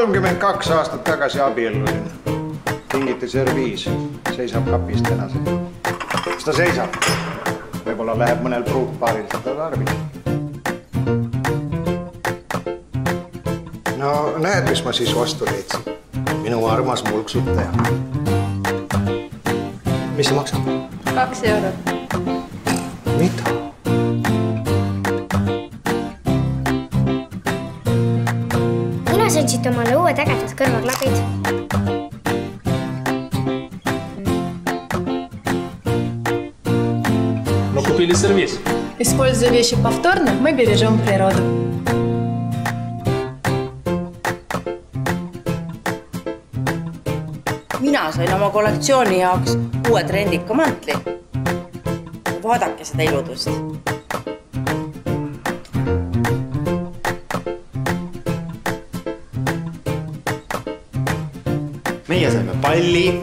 32 aastat tagasi abiellusin. Kingiti serviis. Seisab kapis tänaseni. Kas ta seisab? Võib-olla läheb mõnel pruutpaaril seda tarvis. No näed, mis ma siis vastu leidsin. Minu armas mulksutaja. Mis see maksab? 2 eurot. Mida? Mina sõitsid omale uued ägedad kõrvaklapid. Мы купили сервиз. Используя вещи повторно, мы бережем природу. Mina sain oma kollektsiooni jaoks uue trendika mantli. Vaadake seda iludust. Meie saime palli.